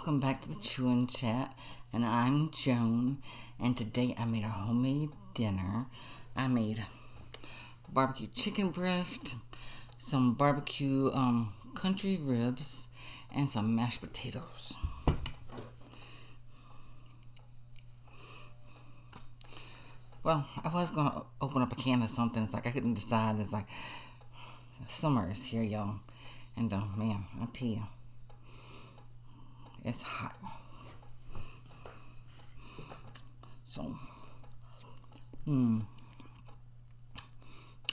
welcome back to the Chew&Chat, and I'm Joan, and today I made a homemade dinner. I made barbecue chicken breast, some barbecue country ribs, and some mashed potatoes. Well, I was going to open up a can of something. It's like I couldn't decide. It's like summer is here, y'all. And man, I'll tell you, it's hot. So,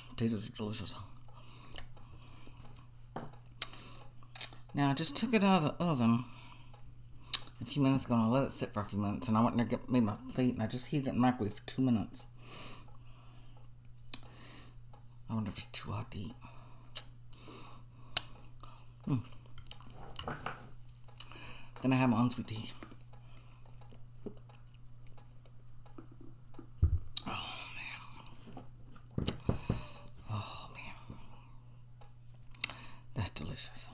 potatoes are delicious. Now, I just took it out of the oven a few minutes ago and I let it sit for a few minutes. And I went there and made my plate and I just heated it in the microwave for 2 minutes. I wonder if it's too hot to eat. Then I have my unsweet tea. Oh man. That's delicious.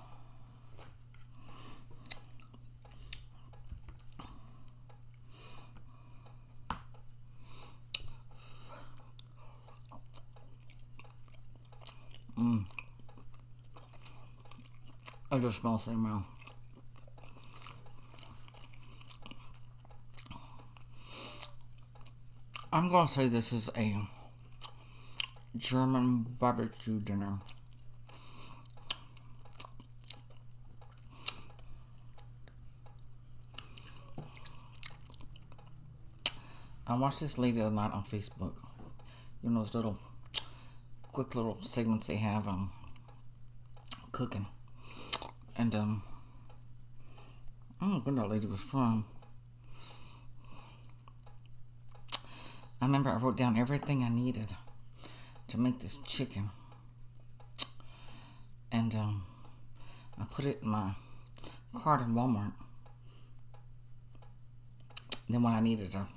I just smell the same now. I'm going to say this is a German barbecue dinner. I watched this lady the other night on Facebook. You know those little, quick little segments they have on cooking. And, I don't know where that lady was from. I remember I wrote down everything I needed to make this chicken. And I put it in my cart in Walmart. Then when I needed to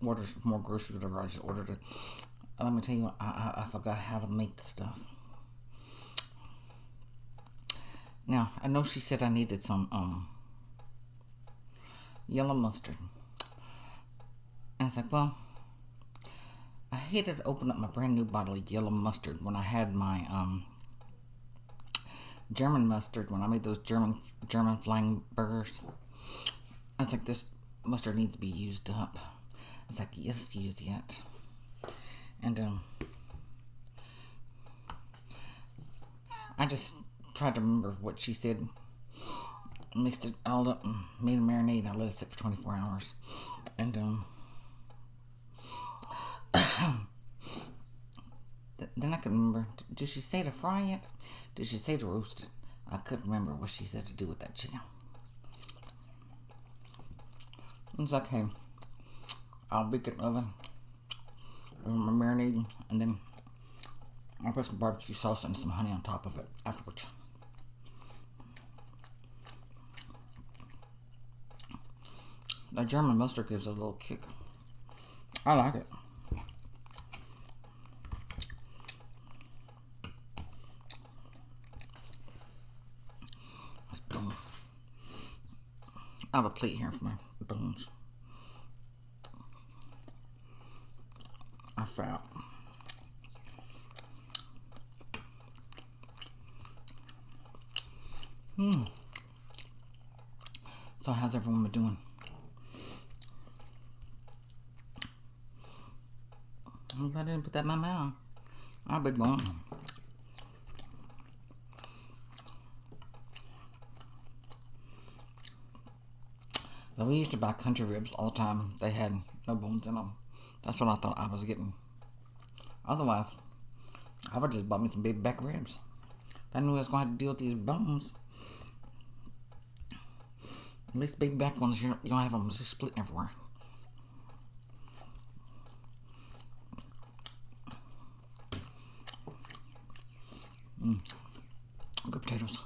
order some more groceries or whatever, I just ordered it. Let me tell you, I forgot how to make the stuff. Now, I know she said I needed some yellow mustard. And it's like, well, I hated to open up my brand new bottle of yellow mustard when I had my German mustard, when I made those German flying burgers. I was like, this mustard needs to be used up. It's like, yes, use it. And I just tried to remember what she said. Mixed it all up and made a marinade and I let it sit for 24 hours. And then I could remember, did she say to fry it? Did she say to roast it? I couldn't remember what she said to do with that chicken. It's like, hey, I'll bake it in the oven with my marinade, and then I'll put some barbecue sauce and some honey on top of it afterwards. The German mustard gives it a little kick. I like it. That's boom. I have a plate here for my bones. I fat. So how's everyone been doing? I'm glad I didn't put that in my mouth. I'll be gone. But we used to buy country ribs all the time. They had no bones in them. That's what I thought I was getting. Otherwise, I would just bought me some big back ribs. If I knew I was going to have to deal with these bones. At least big back ones, you don't have them just splitting everywhere. Good potatoes.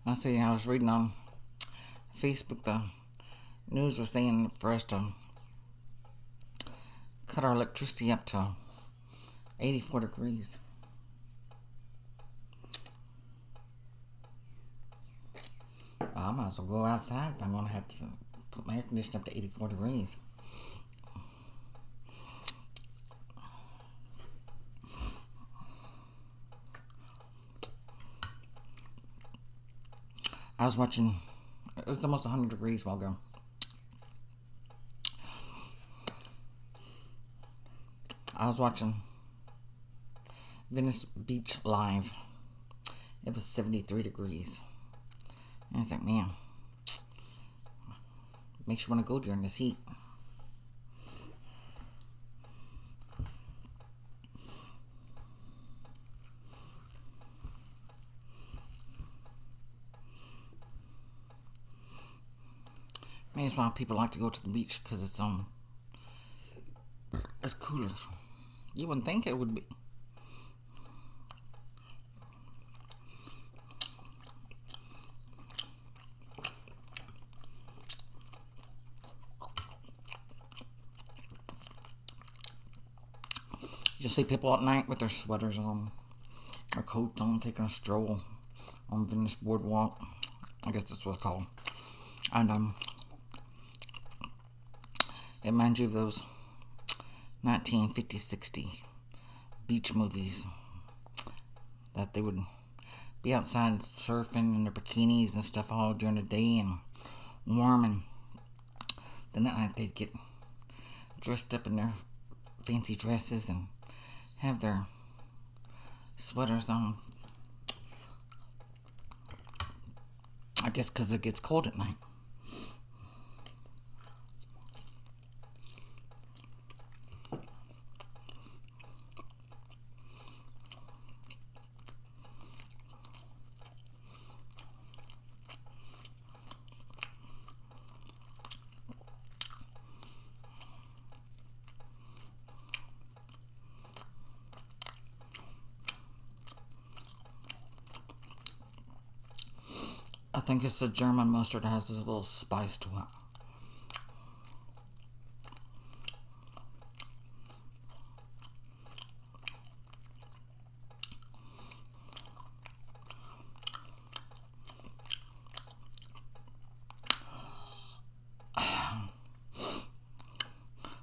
I was reading on Facebook, the news was saying for us to cut our electricity up to 84 degrees. I might as well go outside if I'm going to have to put my air conditioner up to 84 degrees. I was watching, it was almost 100 degrees a while ago. I was watching Venice Beach live. It was 73 degrees. And I was like, man, makes you want to go during this heat. Maybe that's why people like to go to the beach, because it's cooler. You wouldn't think it would be. You'll see people at night with their sweaters on, their coats on, taking a stroll on Venice Boardwalk. I guess that's what it's called. And it reminds you of those 1950, 60 beach movies that they would be outside surfing in their bikinis and stuff all during the day and warm, and then at night they'd get dressed up in their fancy dresses and have their sweaters on. I guess because it gets cold at night. I think it's the German mustard that has this little spice to it.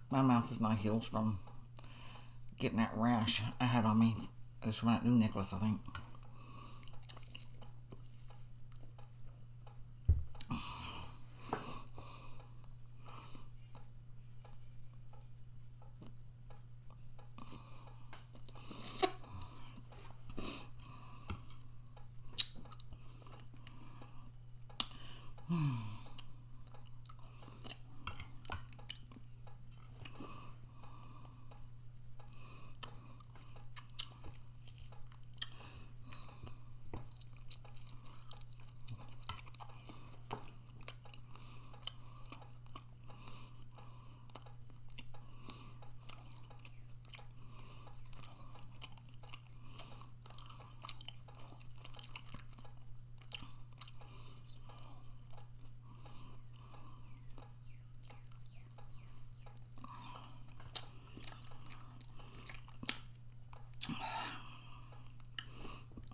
My mouth is not healed from getting that rash I had on me. It's from that new necklace, I think.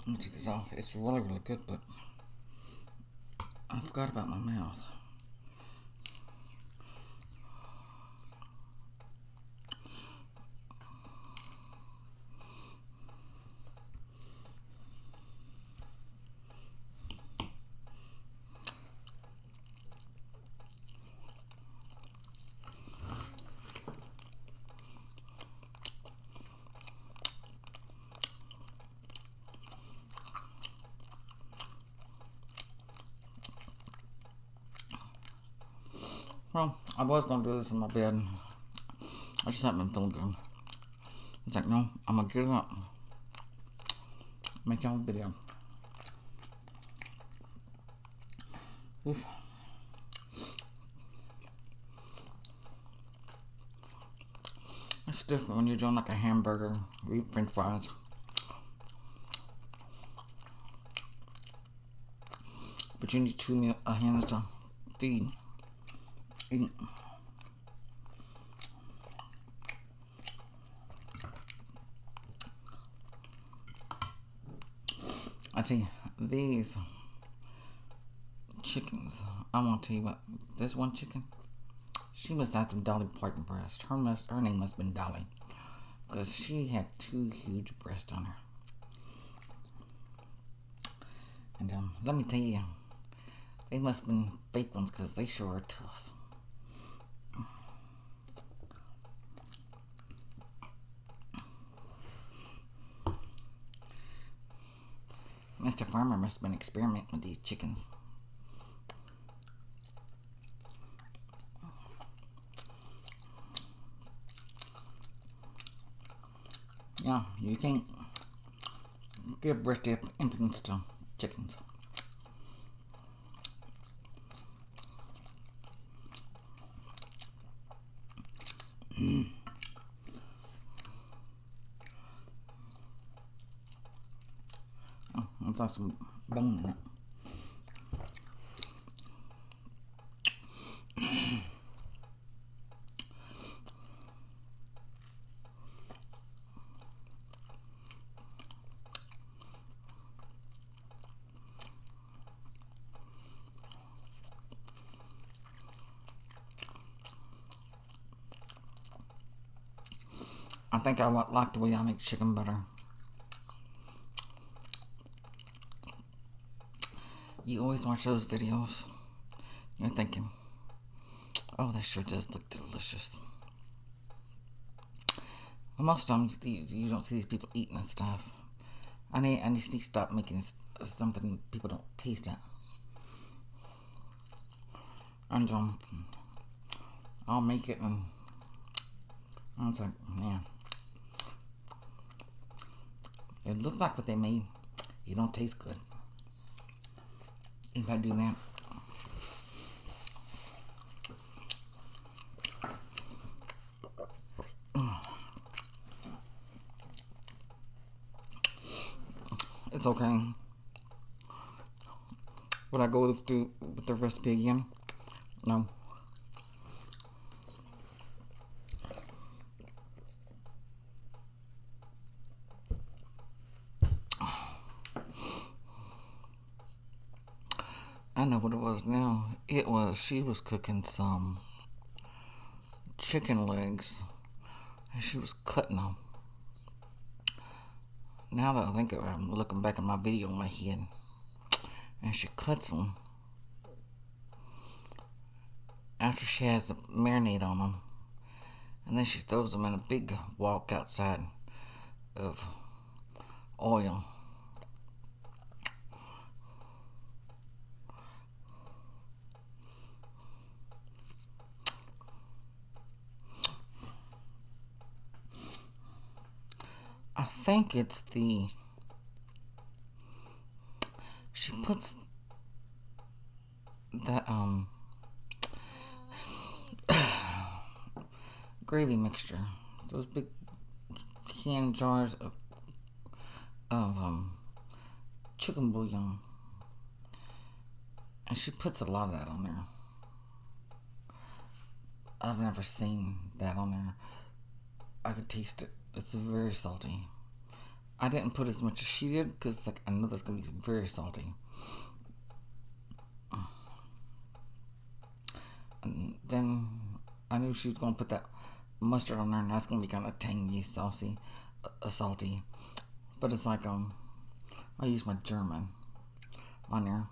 Let me take this off. It's really, really good, but I forgot about my mouth. Well, I was going to do this in my bed. I just haven't been feeling good. It's like, no, I'm going to get it up. Make y'all a video. Oof. It's different when you're doing like a hamburger or eat french fries. But you need 2 hands to feed. Eat. I tell you, these chickens, I want to tell you what, this one chicken, she must have some Dolly Parton breast. Her name must have been Dolly, because she had 2 huge breasts on her. And let me tell you, they must have been fake ones, because they sure are tough. Mr. Farmer must have been experimenting with these chickens. Yeah, you can't give birthday infants to chickens. Got some bone in it. I think I like the way I make chicken butter. You always watch those videos, you're thinking, oh, that sure does look delicious. Well, most of the time, you don't see these people eating and stuff. I need to stop making something people don't taste it. And I'll make it, and I was like, man, it looks like what they made. It don't taste good. If I do that, it's okay. Would I go through with the recipe again? No. I know what it was now. She was cooking some chicken legs, and she was cutting them. Now that I think of it, I'm looking back at my video in my head, and she cuts them after she has the marinade on them, and then she throws them in a big wok outside of oil. I think it's she puts that gravy mixture, those big canned jars of chicken bouillon, and she puts a lot of that on there. I've never seen that on there. I could taste it. It's very salty. I didn't put as much as she did because like I know that's gonna be very salty. And then I knew she was gonna put that mustard on there, and that's gonna be kind of tangy, salty. But it's like I use my German on there.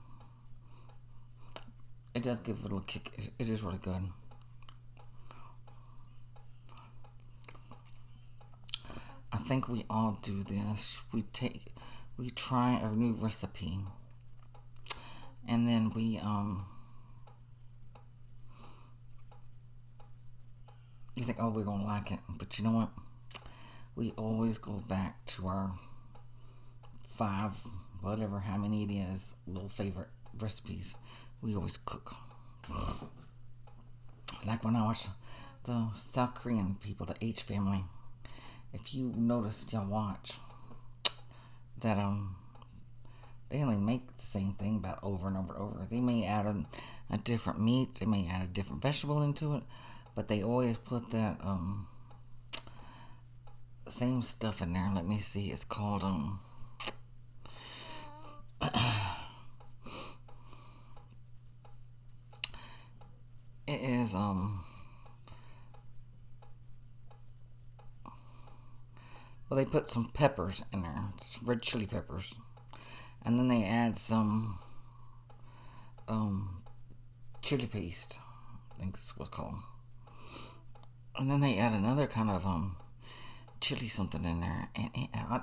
It does give it a little kick. It is really good. I think we all do this. We try a new recipe, and then we you think, oh, we're gonna like it, but you know what? We always go back to our 5, whatever, how many it is, little favorite recipes. We always cook. Like when I watch the South Korean people, the H family. If you notice, y'all watch that they only make the same thing about over and over and over. They may add a different meat, they may add a different vegetable into it, but they always put that same stuff in there. Let me see. It's called it is well, they put some peppers in there, red chili peppers, and then they add some chili paste. I think that's what's called. And then they add another kind of chili something in there, and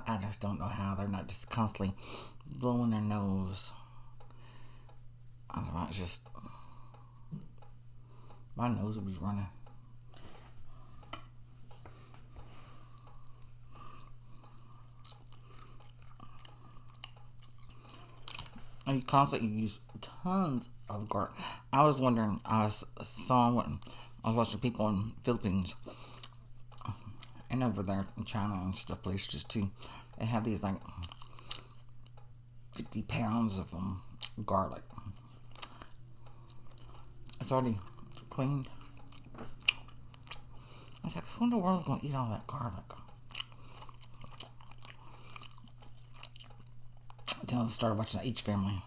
I just don't know how they're not just constantly blowing their nose. I don't know, it's just my nose will be running. And you constantly use tons of garlic. I was wondering, I saw when I was watching people in Philippines and over there in China and stuff places too. They have these like 50 pounds of garlic. It's already cleaned. I was like, who in the world is going to eat all that garlic? Until I started watching the H Family.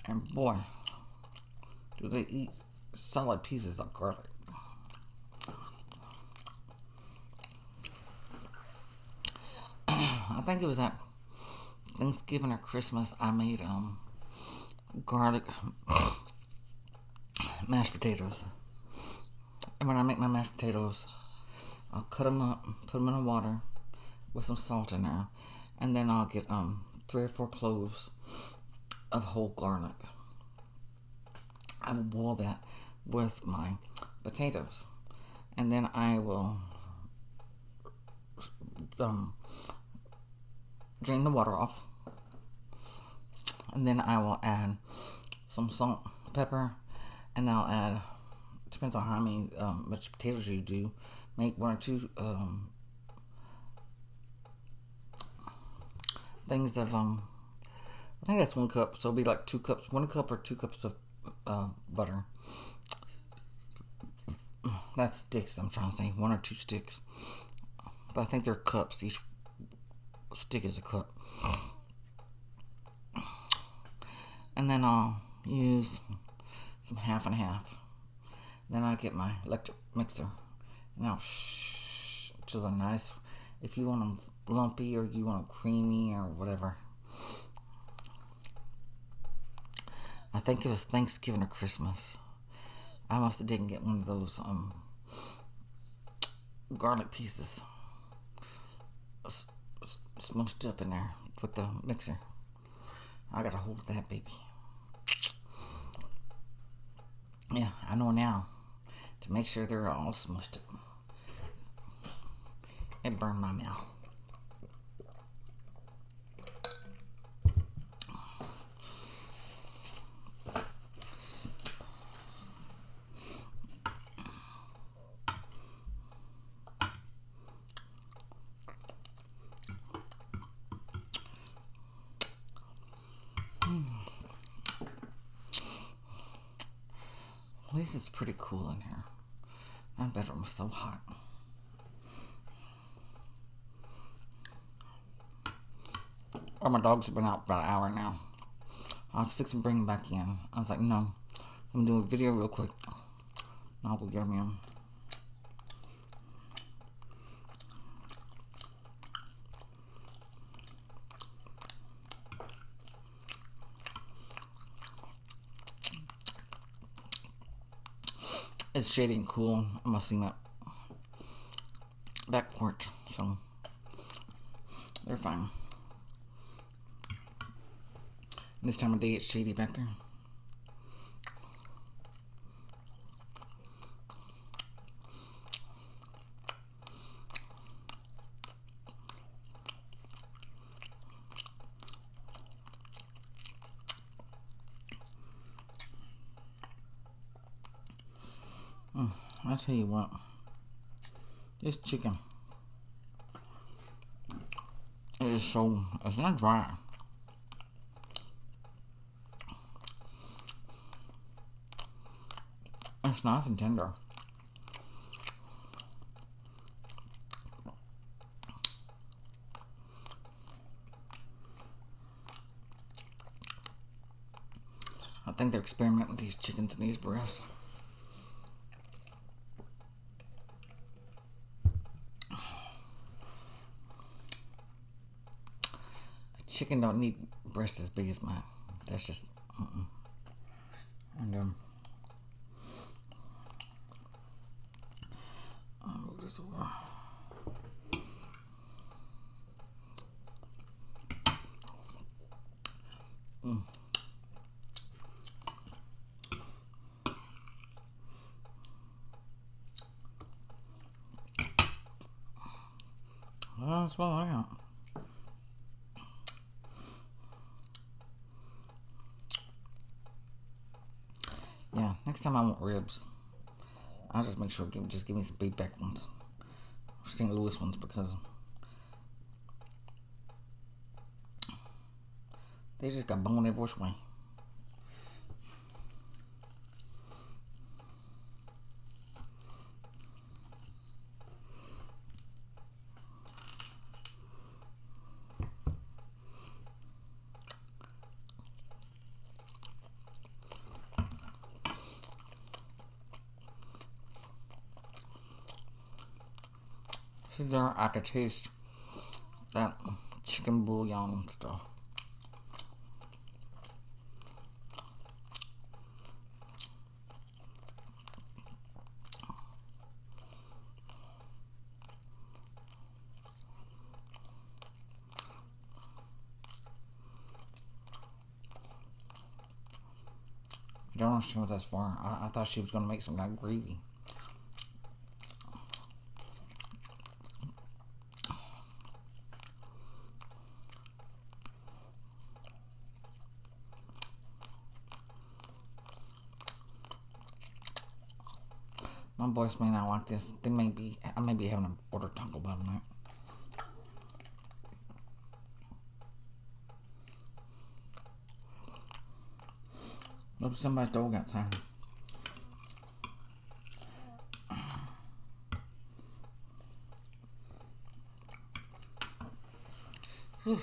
And boy, do they eat solid pieces of garlic. I think it was at Thanksgiving or Christmas I made garlic mashed potatoes. And when I make my mashed potatoes, I'll cut them up, put them in the water with some salt in there, and then I'll get 3 or 4 cloves of whole garlic. I will boil that with my potatoes, and then I will drain the water off, and then I will add some salt, pepper, and I'll add, depends on how many much potatoes you do, make 1 or 2 things of I think that's 1 cup, so it'll be like 2 cups, 1 cup or 2 cups of butter. That's sticks, I'm trying to say, 1 or 2 sticks, but I think they're cups. Each stick is a cup. And then I'll use some half and half. Then I'll get my electric mixer, and I'll to the nice. If you want them lumpy or you want them creamy or whatever. I think it was Thanksgiving or Christmas. I must have didn't get one of those garlic pieces smushed up in there with the mixer. I got a hold of that baby. Yeah, I know now to make sure they're all smushed up. It burned my mouth. At least it's pretty cool in here. My bedroom is so hot. Well, my dogs have been out for about an hour now. I was fixing to bring them back in. I was like, no, I'm doing a video real quick. I'll go get them in. It's shady and cool. I'm gonna see my back porch, so they're fine. This time of day, it's shady back there. I'll tell you what, this chicken is so, it's not dry. It's nice and tender. I think they're experimenting with these chickens and these breasts. A chicken don't need breasts as big as mine. That's just, And, I'll move this over. Well, that's what I got. Yeah, next time I want ribs, I'll just make sure just give me some big back ones, St. Louis ones, because they just got bone every which way. See there, I could taste that chicken bouillon stuff. I don't understand what that's for. I thought she was going to make some kind of gravy. My boys may not like this. I may be having to order Taco Bell tonight. Look, somebody's dog outside. Whew.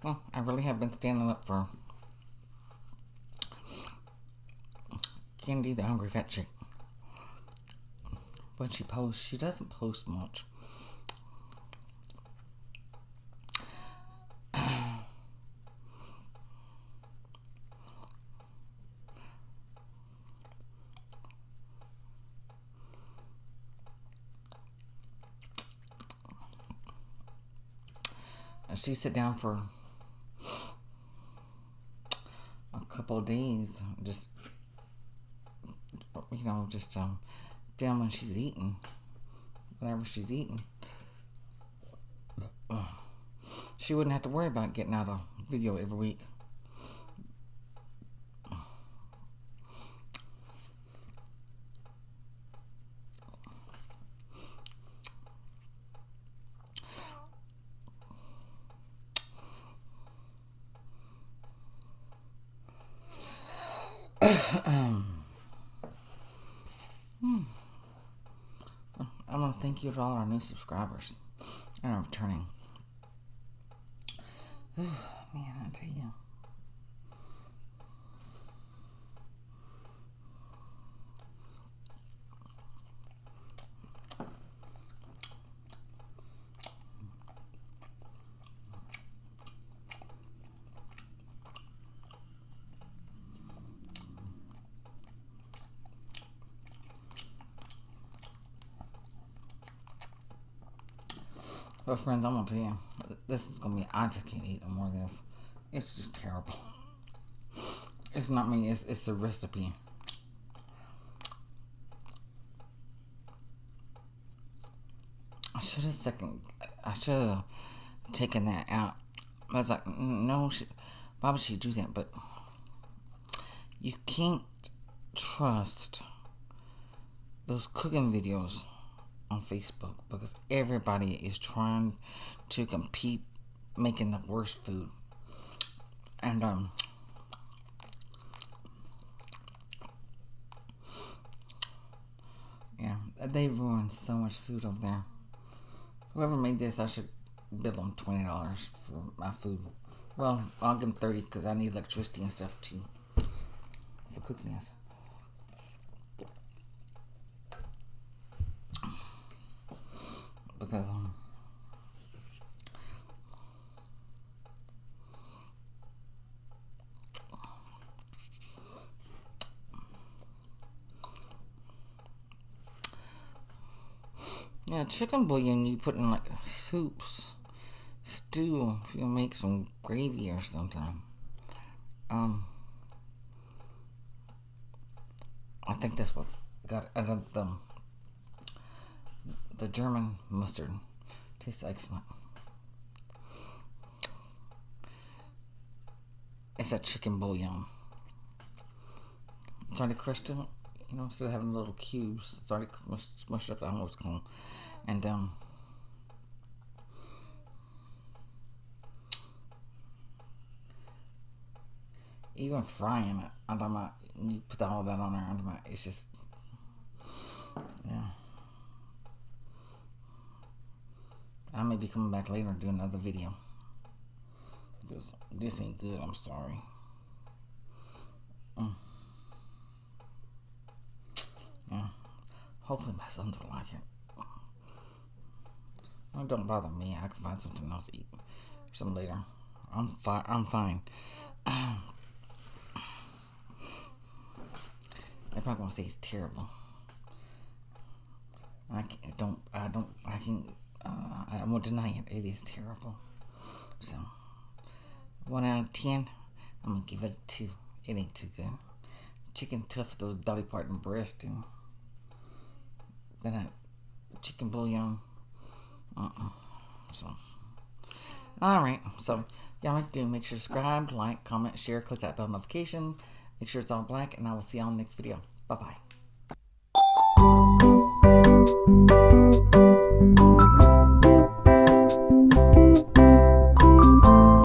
Well, I really have been standing up for Candy, the hungry fat chick. When she posts, she doesn't post much. She sit down for a couple of days, just filming she's eating, whatever she's eating. She wouldn't have to worry about getting out a video every week. I want to thank you to all our new subscribers and our returning. Man, I tell you. Well, friends, I'm gonna tell you, this is gonna be. I just can't eat no more of this. It's just terrible. It's not me. It's the recipe. I should have taken that out. I was like, no, why would she do that? But you can't trust those cooking videos on Facebook because everybody is trying to compete making the worst food. And yeah, they ruined so much food over there. Whoever made this, I should bill them $20 for my food. Well, I'll give them 30 because I need electricity and stuff too for cooking this. Because yeah, chicken bouillon you put in like soups, stew, if you make some gravy or something. I think that's what got out of the German mustard. Tastes excellent. It's a chicken bouillon. It's already crushed in it, instead of having little cubes. It's already smushed up. I don't know what it's called. And even frying it, I'm talking about, you put all that on there, I'm talking about, it's just, yeah. I may be coming back later and do another video. Because this ain't good, I'm sorry. Yeah. Hopefully my sons will like it. It don't bother me. I can find something else to eat. Some later. I'm fine. They're probably gonna say it's terrible. I won't deny it. It is terrible. So, 1 out of 10, I'm gonna give it a 2. It ain't too good. Chicken tuft, those belly part and breast, and then chicken bouillon. So, alright. So, y'all like to make sure to subscribe, like, comment, share, click that bell notification. Make sure it's all black, and I will see y'all in the next video. Bye-bye.